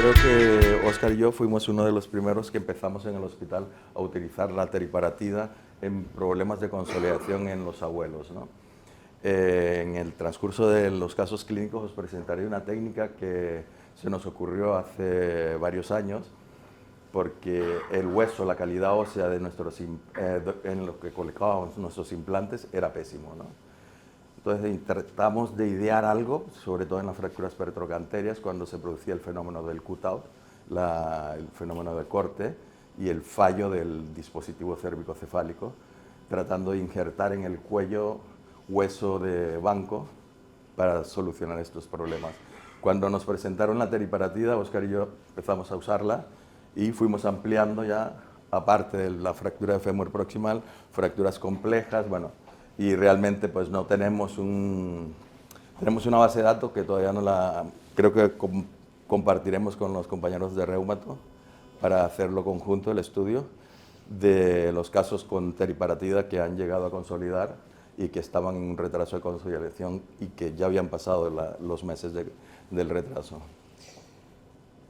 Creo que Óscar y yo fuimos uno de los primeros que empezamos en el hospital a utilizar la teriparatida en problemas de consolidación en los abuelos, ¿no? En el transcurso de los casos clínicos os presentaré una técnica que se nos ocurrió hace varios años, porque el hueso, la calidad ósea de en lo que colocábamos nuestros implantes era pésimo, ¿no? Entonces tratamos de idear algo, sobre todo en las fracturas perotrocanterias, cuando se producía el fenómeno del cutout, el fenómeno de corte y el fallo del dispositivo cérvico-cefálico, tratando de injertar en el cuello hueso de banco para solucionar estos problemas. Cuando nos presentaron la teriparatida, Óscar y yo empezamos a usarla y fuimos ampliando ya, aparte de la fractura de fémur proximal, fracturas complejas, bueno, y realmente pues no tenemos tenemos una base de datos que todavía no creo que compartiremos con los compañeros de Reumato para hacerlo conjunto, el estudio de los casos con teriparatida que han llegado a consolidar y que estaban en un retraso de consolidación y que ya habían pasado los meses del retraso.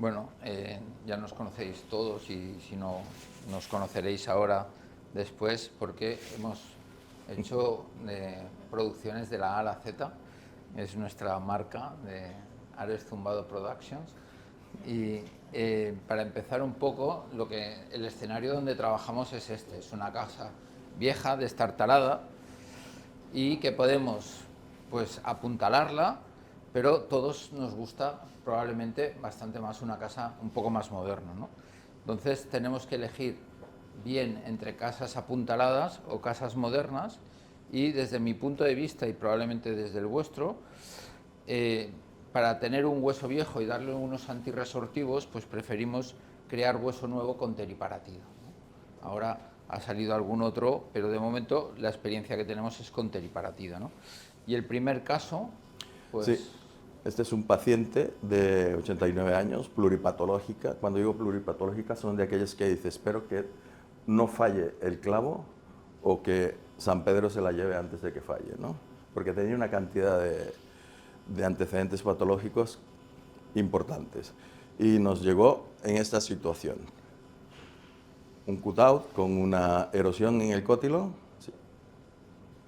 Bueno, ya nos conocéis todos y si no, nos conoceréis ahora después porque hemos hecho producciones de la A a la Z, es nuestra marca de Ares Zumbado Productions. Y para empezar un poco, el escenario donde trabajamos es este, es una casa vieja, destartalada, y que podemos pues apuntalarla, pero todos nos gusta probablemente bastante más una casa un poco más moderna, ¿no? Entonces tenemos que elegir bien entre casas apuntaladas o casas modernas, y desde mi punto de vista y probablemente desde el vuestro, para tener un hueso viejo y darle unos antirresortivos, pues preferimos crear hueso nuevo con teriparatida, ¿no? Ahora ha salido algún otro, pero de momento la experiencia que tenemos es con teriparatida, ¿no? Y el primer caso, pues... Sí. Este es un paciente de 89 años, pluripatológica. Cuando digo pluripatológica son de aquellas que dice, espero que no falle el clavo o que San Pedro se la lleve antes de que falle, ¿no? Porque tenía una cantidad de antecedentes patológicos importantes. Y nos llegó en esta situación. Un cutout con una erosión en el cótilo. Sí.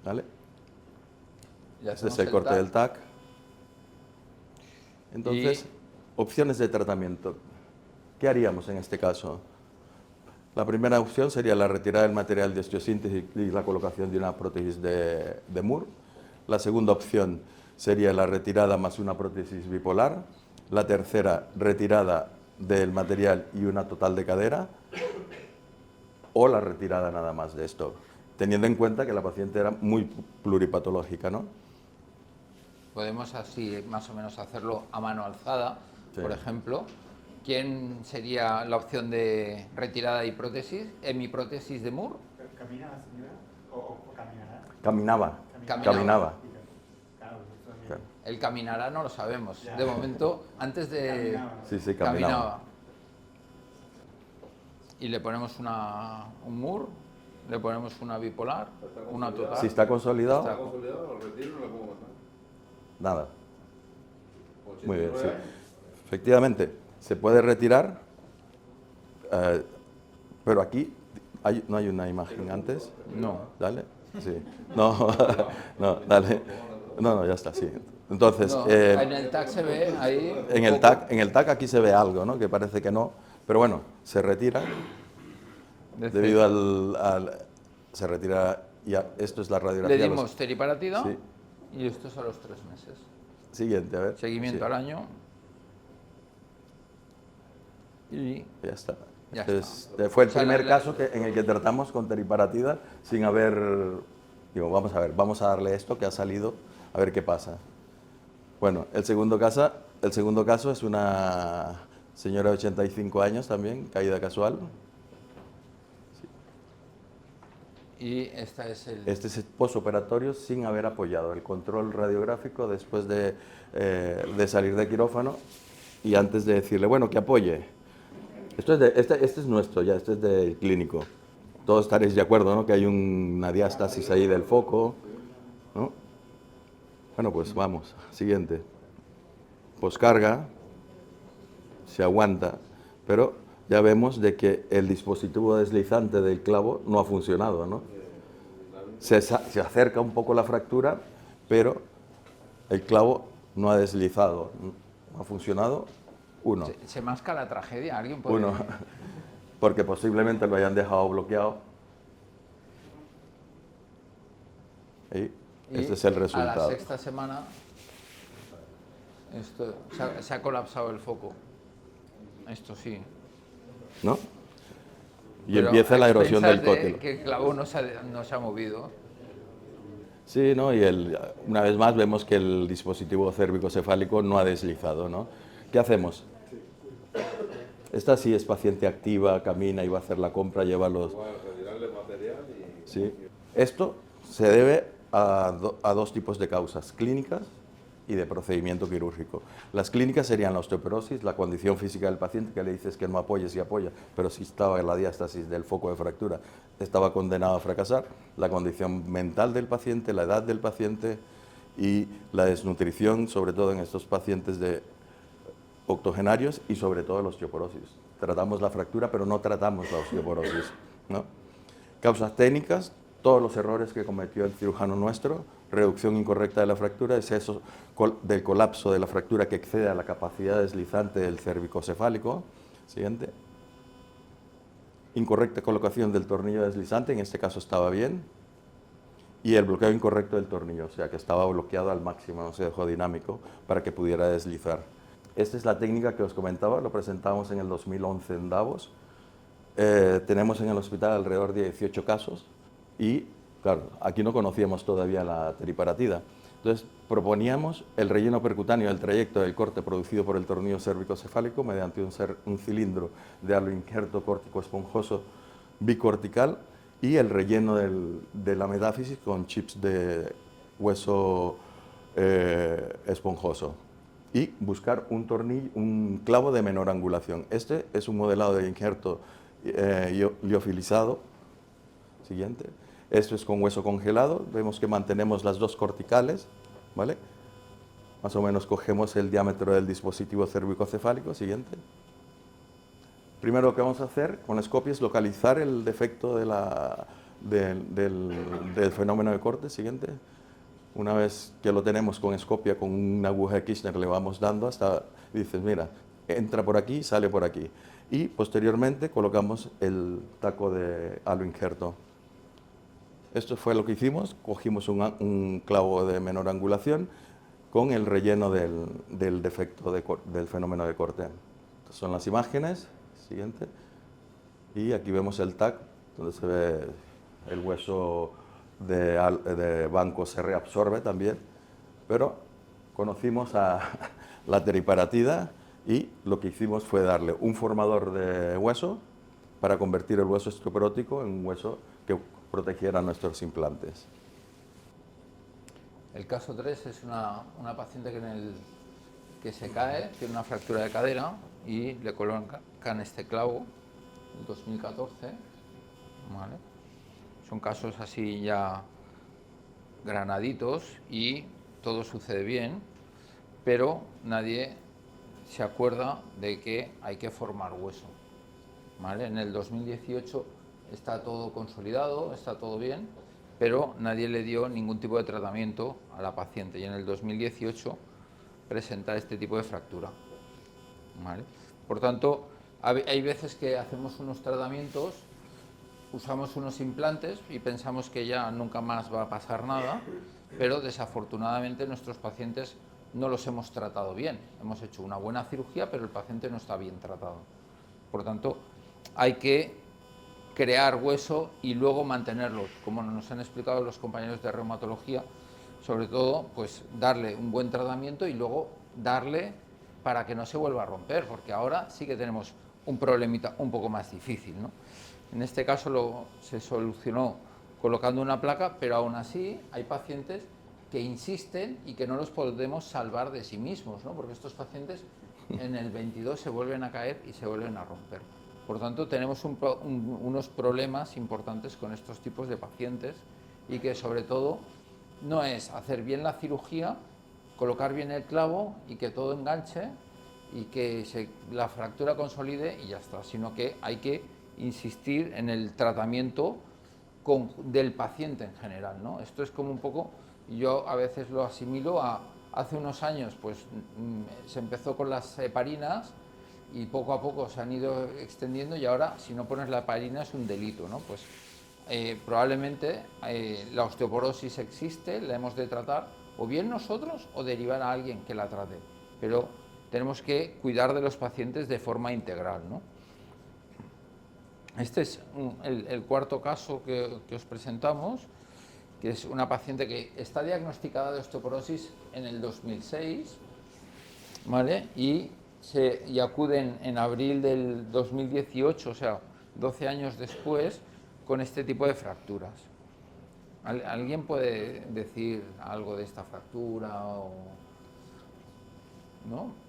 ¿Vale? Este es el corte del TAC. Entonces, opciones de tratamiento. ¿Qué haríamos en este caso? La primera opción sería la retirada del material de osteosíntesis y la colocación de una prótesis de Moore. La segunda opción sería la retirada más una prótesis bipolar. La tercera, retirada del material y una total de cadera. O la retirada nada más de esto, teniendo en cuenta que la paciente era muy pluripatológica, ¿no? Podemos así más o menos hacerlo a mano alzada, sí. Por ejemplo. ¿Quién sería la opción de retirada y prótesis? ¿Hemiprótesis de Moore? ¿Camina la señora o caminará? Caminaba. Claro. El caminará no lo sabemos. Ya. De momento, antes de... Caminaba. Sí, caminaba. Y le ponemos un Moore, le ponemos una bipolar, una total. Si está consolidado. Está consolidado, lo retiro y no le pongo más nada. Muy bien, sí. Efectivamente, se puede retirar, pero aquí no hay una imagen antes. No. Dale. Sí. No, no, dale. No, ya está, sí. Entonces, no, en el TAC se ve ahí. En el TAC aquí se ve algo, ¿no? Que parece que no, pero bueno, se retira debido se retira. Ya, esto es la radiografía. Le dimos teriparatida. Sí. Y esto es a los 3 meses. Siguiente, a ver. Seguimiento al año. Y ya está. Ya está. Fue el primer caso en el que tratamos con teriparatida sin haber... Digo, vamos a ver, vamos a darle esto que ha salido, a ver qué pasa. Bueno, el segundo caso es una señora de 85 años también, caída casual. Y este es el posoperatorio sin haber apoyado el control radiográfico después de salir de quirófano y antes de decirle, bueno, que apoye. Este es nuestro ya, este es del clínico. Todos estaréis de acuerdo, ¿no? Que hay una diástasis ahí del foco, ¿no? Bueno, pues vamos, siguiente. Poscarga. se aguanta, pero ya vemos de que el dispositivo deslizante del clavo no ha funcionado, ¿no? Se acerca un poco la fractura, pero el clavo no ha deslizado, no ha funcionado, uno. Se masca la tragedia, alguien puede... Uno, porque posiblemente lo hayan dejado bloqueado. Y este es el resultado. A la sexta semana esto, se ha colapsado el foco. Esto sí. ¿No? Y Pero empieza la erosión del cótilo. que el clavo no se ha movido. Sí, ¿no? Y una vez más vemos que el dispositivo cérvico-cefálico no ha deslizado, ¿no? ¿Qué hacemos? Esta sí es paciente activa, camina y va a hacer la compra, lleva los... Bueno, retirarle material y... Sí. Esto se debe a dos tipos de causas, clínicas y de procedimiento quirúrgico. Las clínicas serían la osteoporosis, la condición física del paciente, que le dices que no apoyes y apoya, pero si estaba en la diástasis del foco de fractura, estaba condenado a fracasar, la condición mental del paciente, la edad del paciente y la desnutrición, sobre todo en estos pacientes de octogenarios y sobre todo la osteoporosis. Tratamos la fractura, pero no tratamos la osteoporosis, ¿no? Causas técnicas, todos los errores que cometió el cirujano nuestro, reducción incorrecta de la fractura, exceso del colapso de la fractura que excede a la capacidad deslizante del cervicocefálico. Siguiente. Incorrecta colocación del tornillo deslizante, en este caso estaba bien. Y el bloqueo incorrecto del tornillo, o sea que estaba bloqueado al máximo, no se dejó dinámico para que pudiera deslizar. Esta es la técnica que os comentaba, lo presentamos en el 2011 en Davos. Tenemos en el hospital alrededor de 18 casos y, claro, aquí no conocíamos todavía la teriparatida. Entonces, proponíamos el relleno percutáneo del trayecto del corte producido por el tornillo cérvico-cefálico mediante un cilindro de halo injerto córtico esponjoso bicortical y el relleno de la metáfisis con chips de hueso esponjoso. Y buscar un clavo de menor angulación. Este es un modelado de injerto liofilizado. Siguiente. Esto es con hueso congelado. Vemos que mantenemos las dos corticales, ¿vale? Más o menos cogemos el diámetro del dispositivo cérvico-cefálico. Siguiente. Primero lo que vamos a hacer con la escopia es localizar el defecto del fenómeno de corte. Siguiente. Una vez que lo tenemos con escopia, con una aguja de Kirchner, le vamos dando hasta, dices, mira, entra por aquí, sale por aquí. Y posteriormente colocamos el taco de halo injerto. Esto fue lo que hicimos, cogimos un clavo de menor angulación con el relleno del defecto del fenómeno de corte. Estas son las imágenes, siguiente. Y aquí vemos el TAC, donde se ve el hueso de banco se reabsorbe también, pero conocimos a la teriparatida y lo que hicimos fue darle un formador de hueso para convertir el hueso osteoporótico en un hueso que protegiera nuestros implantes. El caso 3 es una paciente que se cae, tiene una fractura de cadera y le colocan este clavo en 2014, ¿vale? Son casos así ya granaditos y todo sucede bien, pero nadie se acuerda de que hay que formar hueso, ¿vale? En el 2018 está todo consolidado, está todo bien, pero nadie le dio ningún tipo de tratamiento a la paciente y en el 2018 presenta este tipo de fractura, ¿vale? Por tanto, hay veces que hacemos unos tratamientos, usamos unos implantes y pensamos que ya nunca más va a pasar nada, pero desafortunadamente nuestros pacientes no los hemos tratado bien. Hemos hecho una buena cirugía, pero el paciente no está bien tratado. Por tanto, hay que crear hueso y luego mantenerlo, como nos han explicado los compañeros de reumatología, sobre todo, pues darle un buen tratamiento y luego darle para que no se vuelva a romper, porque ahora sí que tenemos un problemita un poco más difícil, ¿no? En este caso se solucionó colocando una placa, pero aún así hay pacientes que insisten y que no los podemos salvar de sí mismos, ¿no? Porque estos pacientes en el 22 se vuelven a caer y se vuelven a romper. Por tanto, tenemos unos problemas importantes con estos tipos de pacientes y que sobre todo no es hacer bien la cirugía, colocar bien el clavo y que todo enganche y que la fractura consolide y ya está, sino que hay que insistir en el tratamiento del paciente en general, ¿no? Esto es como un poco, yo a veces lo asimilo a, hace unos años pues se empezó con las heparinas y poco a poco se han ido extendiendo y ahora si no pones la heparina es un delito, ¿no? Pues probablemente la osteoporosis existe, la hemos de tratar o bien nosotros o derivar a alguien que la trate, pero tenemos que cuidar de los pacientes de forma integral, ¿no? Este es el cuarto caso que os presentamos, que es una paciente que está diagnosticada de osteoporosis en el 2006, ¿vale? Y acuden en abril del 2018, o sea, 12 años después, con este tipo de fracturas. ¿Alguien puede decir algo de esta fractura o no?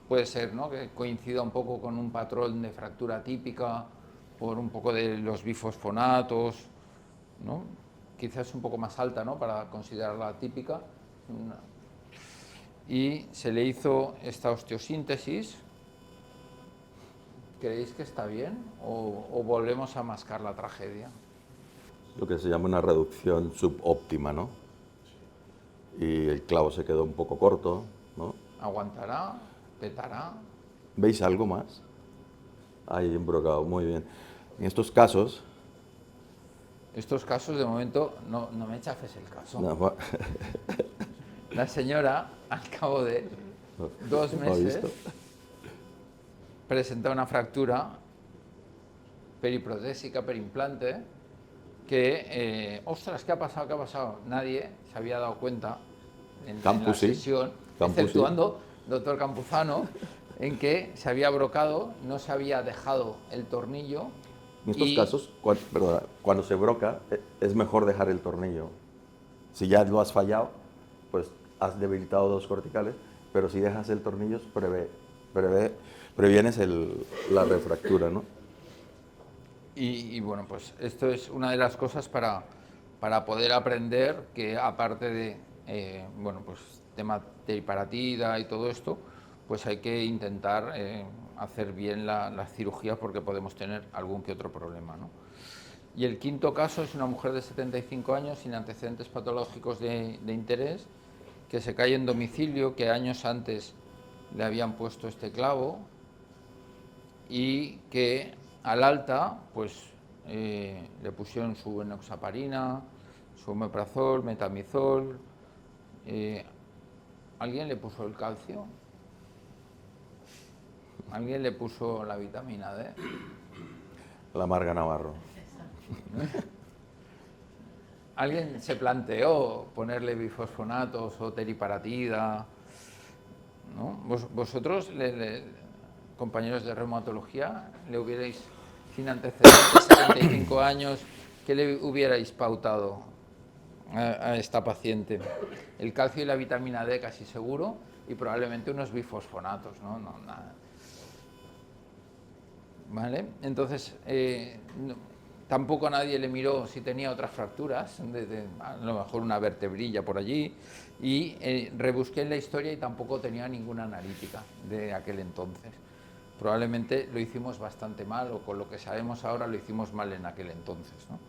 Puede ser, ¿no?, que coincida un poco con un patrón de fractura típica por un poco de los bifosfonatos, ¿no? Quizás un poco más alta, ¿no?, para considerarla típica. Y se le hizo esta osteosíntesis. ¿Creéis que está bien o volvemos a mascar la tragedia? Lo que se llama una reducción subóptima, ¿no? Y el clavo se quedó un poco corto, ¿no? ¿Aguantará? ¿Petará? ¿Veis algo más? Ahí embrocado, muy bien. En estos casos... Estos casos, de momento, no me chafes el caso. No, La señora, al cabo de 2 ¿lo ha meses, visto? presenta una fractura periprotésica, perimplante, que, ostras, ¿qué ha pasado? ¿Qué ha pasado? Nadie se había dado cuenta en la sesión, exceptuando doctor Campuzano, en que se había brocado, no se había dejado el tornillo. En estos casos, cuando se broca, es mejor dejar el tornillo. Si ya lo has fallado, pues has debilitado 2 corticales, pero si dejas el tornillo, previenes la refractura, ¿no? Y bueno, pues esto es una de las cosas para poder aprender que, aparte de, bueno, pues tema de hiparatida y todo esto, pues hay que intentar hacer bien la cirugía porque podemos tener algún que otro problema, ¿no? Y el quinto caso es una mujer de 75 años sin antecedentes patológicos de interés, que se cae en domicilio, que años antes le habían puesto este clavo y que al alta pues le pusieron su enoxaparina, su omeprazol, metamizol. ¿Alguien le puso el calcio? ¿Alguien le puso la vitamina D? La Marga Navarro. ¿Alguien se planteó ponerle bifosfonatos o teriparatida? ¿No? Vosotros, compañeros de reumatología, le hubierais, sin antecedentes, 75 años, ¿qué le hubierais pautado a esta paciente? El calcio y la vitamina D casi seguro, y probablemente unos bifosfonatos, ¿no? No, nada. ¿Vale? Entonces, tampoco nadie le miró si tenía otras fracturas, a lo mejor una vertebrilla por allí, y rebusqué en la historia y tampoco tenía ninguna analítica de aquel entonces. Probablemente lo hicimos bastante mal, o con lo que sabemos ahora lo hicimos mal en aquel entonces, ¿no?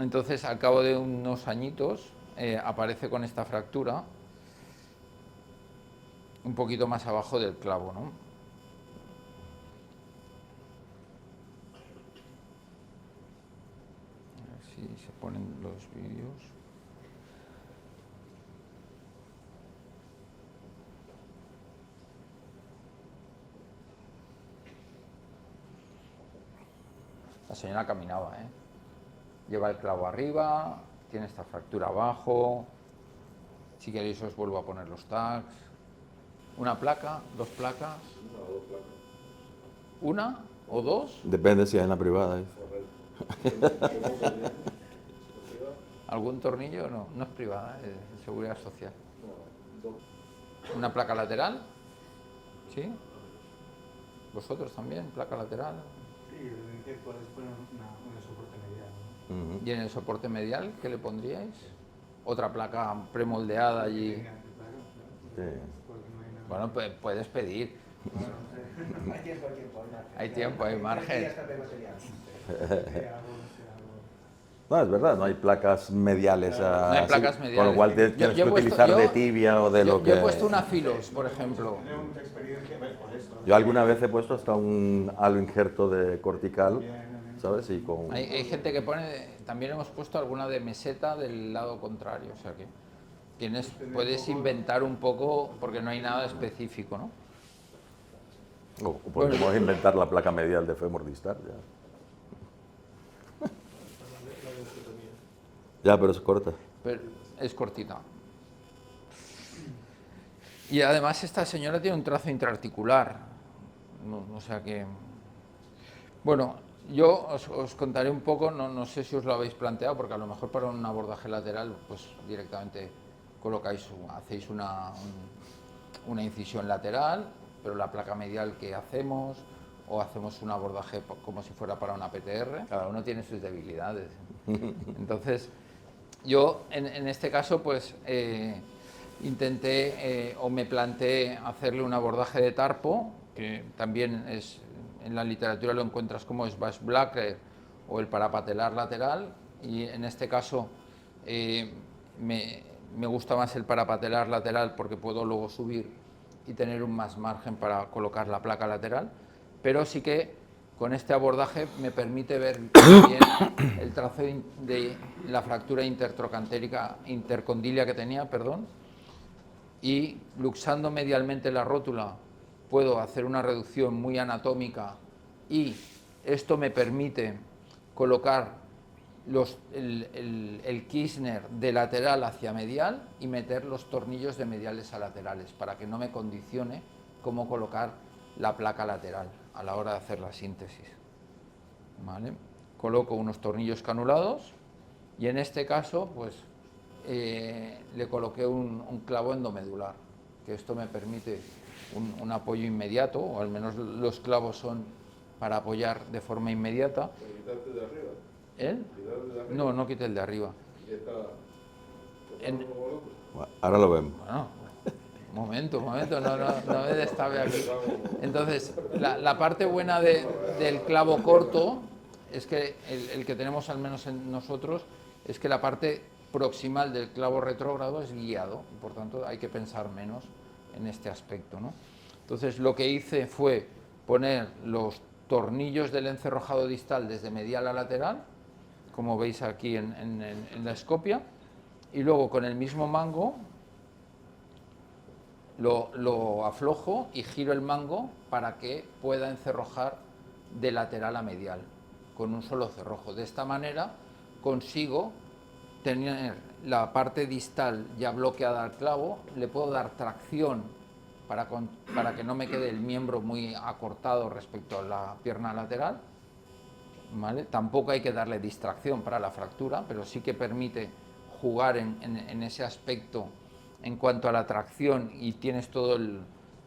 Entonces, al cabo de unos añitos, aparece con esta fractura un poquito más abajo del clavo, ¿no? Si se ponen los vídeos. La señora caminaba, ¿eh? Lleva el clavo arriba, tiene esta fractura abajo. Si queréis os vuelvo a poner los tags. ¿Una placa? ¿2 placas? No, 2 placas. ¿Una o 2? Depende si es en la privada. ¿Algún tornillo? No, no es privada, es de seguridad social. No, 2. ¿Una placa lateral? ¿Sí? ¿Vosotros también? ¿Placa lateral? Sí, que puedes poner un soporte medial, ¿no? ¿Y en el soporte medial qué le pondríais? ¿Otra placa premoldeada allí? Sí. Bueno, pues puedes pedir. Hay tiempo, Hay tiempo, hay margen. Días también material. No, es verdad, no hay placas mediales. No hay así, placas Con mediales. lo cual tienes Yo que he puesto- utilizar yo- de tibia o de lo que... Yo he puesto una Filos, por ejemplo. Tiene mucha experiencia por esto. Yo alguna vez he puesto hasta un halo injerto de cortical, ¿sabes? Y con... Hay gente que pone, también hemos puesto alguna de meseta del lado contrario, o sea que puedes inventar un poco porque no hay nada específico, ¿no? O podemos inventar la placa medial de fémur distal, ya. Ya, pero es corta. Pero es cortita. Y además esta señora tiene un trazo intraarticular, o sea que... Bueno, yo os contaré un poco, no sé si os lo habéis planteado, porque a lo mejor para un abordaje lateral, pues directamente hacéis una incisión lateral, pero la placa medial que hacemos, o hacemos un abordaje como si fuera para una PTR, cada uno tiene sus debilidades. Entonces, yo en este caso, pues intenté o me planteé hacerle un abordaje de tarpo, que también es, en la literatura lo encuentras como Schwarzblacker o el parapatelar lateral, y en este caso me gusta más el parapatelar lateral porque puedo luego subir y tener un más margen para colocar la placa lateral, pero sí que con este abordaje me permite ver bien el trazo de la fractura intercondilia que tenía, y luxando medialmente la rótula puedo hacer una reducción muy anatómica y esto me permite colocar el Kirchner de lateral hacia medial y meter los tornillos de mediales a laterales para que no me condicione cómo colocar la placa lateral a la hora de hacer la síntesis. ¿Vale? Coloco unos tornillos canulados y en este caso pues le coloqué un clavo endomedular, que esto me permite un apoyo inmediato, o al menos los clavos son para apoyar de forma inmediata. ¿Quitaste de arriba? ¿Eh? ¿Quitaste de arriba? No quité el de arriba. ¿Y está En- como loco? Bueno, ahora lo vemos. Bueno, momento, no me destabe aquí. Entonces, la parte buena del clavo corto es que el que tenemos al menos en nosotros es que la parte proximal del clavo retrógrado es guiado, y por tanto hay que pensar menos en este aspecto, ¿no? Entonces lo que hice fue poner los tornillos del encerrojado distal desde medial a lateral, como veis aquí en la escopia, y luego con el mismo mango lo aflojo y giro el mango para que pueda encerrojar de lateral a medial con un solo cerrojo. De esta manera consigo tener la parte distal ya bloqueada al clavo, le puedo dar tracción para que no me quede el miembro muy acortado respecto a la pierna lateral, ¿vale? Tampoco hay que darle distracción para la fractura, pero sí que permite jugar en ese aspecto en cuanto a la tracción, y tienes todo el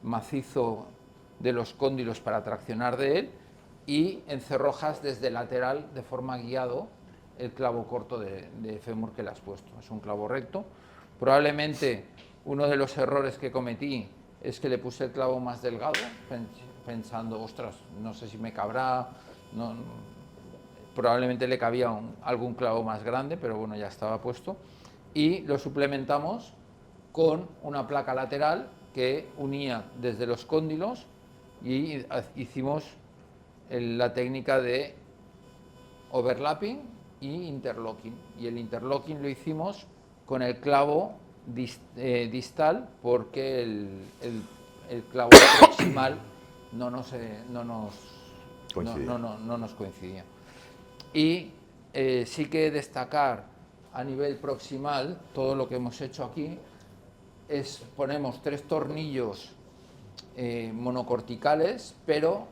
macizo de los cóndilos para traccionar de él, y encerrojas desde lateral de forma guiado el clavo corto de fémur que le has puesto. Es un clavo recto. Probablemente uno de los errores que cometí es que le puse el clavo más delgado, pensando, ostras, no sé si me cabrá, probablemente le cabía algún clavo más grande, pero bueno, ya estaba puesto. Y lo suplementamos con una placa lateral que unía desde los cóndilos, y hicimos la técnica de overlapping y interlocking. Y el interlocking lo hicimos con el clavo distal, porque el clavo proximal no nos coincidía. Y sí que destacar a nivel proximal todo lo que hemos hecho aquí es ponemos 3 tornillos monocorticales, pero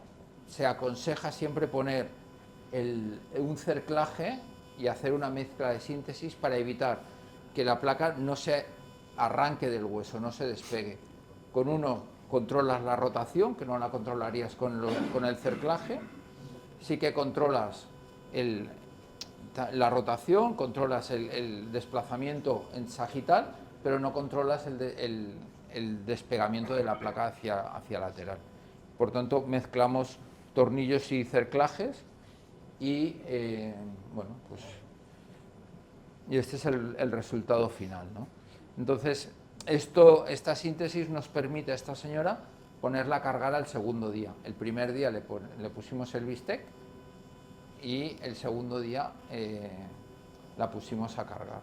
se aconseja siempre poner un cerclaje y hacer una mezcla de síntesis para evitar que la placa no se arranque del hueso, no se despegue. Con uno controlas la rotación, que no la controlarías con el cerclaje. Sí que controlas la rotación, controlas el desplazamiento en sagital, pero no controlas el despegamiento de la placa hacia lateral. Por tanto, mezclamos tornillos y cerclajes y, bueno, pues, y este es el resultado final, ¿no? Entonces, esta síntesis nos permite a esta señora ponerla a cargar al segundo día. El primer día le pusimos el bistec y el segundo día la pusimos a cargar.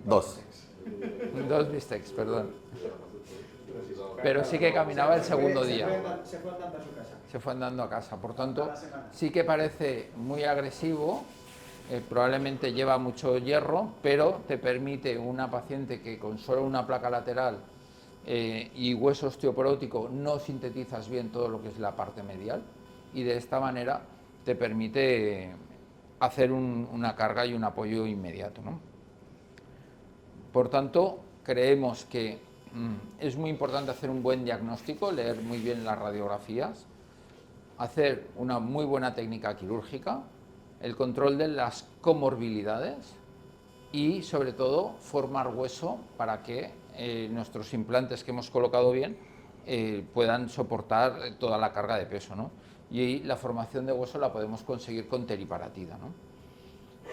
Dos. Dos bistecs, perdón. Pero sí que caminaba el segundo día. Se fue andando a su casa. Se fue andando a casa. Por tanto, sí que parece muy agresivo, probablemente lleva mucho hierro, pero te permite una paciente que con solo una placa lateral y hueso osteoporótico no sintetizas bien todo lo que es la parte medial, y de esta manera te permite hacer una carga y un apoyo inmediato, ¿no? Por tanto, creemos que es muy importante hacer un buen diagnóstico, leer muy bien las radiografías, hacer una muy buena técnica quirúrgica, el control de las comorbilidades y, sobre todo, formar hueso para que nuestros implantes que hemos colocado bien puedan soportar toda la carga de peso, ¿no? Y la formación de hueso la podemos conseguir con teriparatida, ¿no?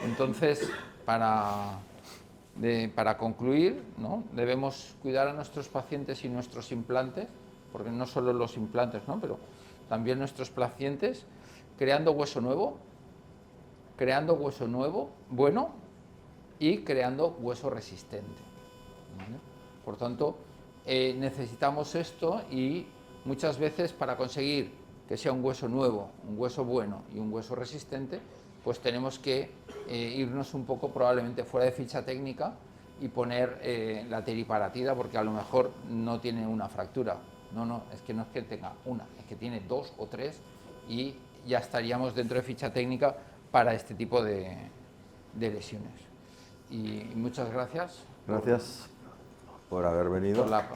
Entonces, para concluir, ¿no?, debemos cuidar a nuestros pacientes y nuestros implantes, porque no solo los implantes, ¿no?, pero también nuestros pacientes, creando hueso nuevo bueno y creando hueso resistente, ¿vale? Por tanto, necesitamos esto, y muchas veces para conseguir que sea un hueso nuevo, un hueso bueno y un hueso resistente, pues tenemos que irnos un poco probablemente fuera de ficha técnica y poner la teriparatida, porque a lo mejor no tiene una fractura. No es que tenga una, es que tiene 2 o 3 y ya estaríamos dentro de ficha técnica para este tipo de lesiones. Y muchas gracias. Gracias por haber venido. Por la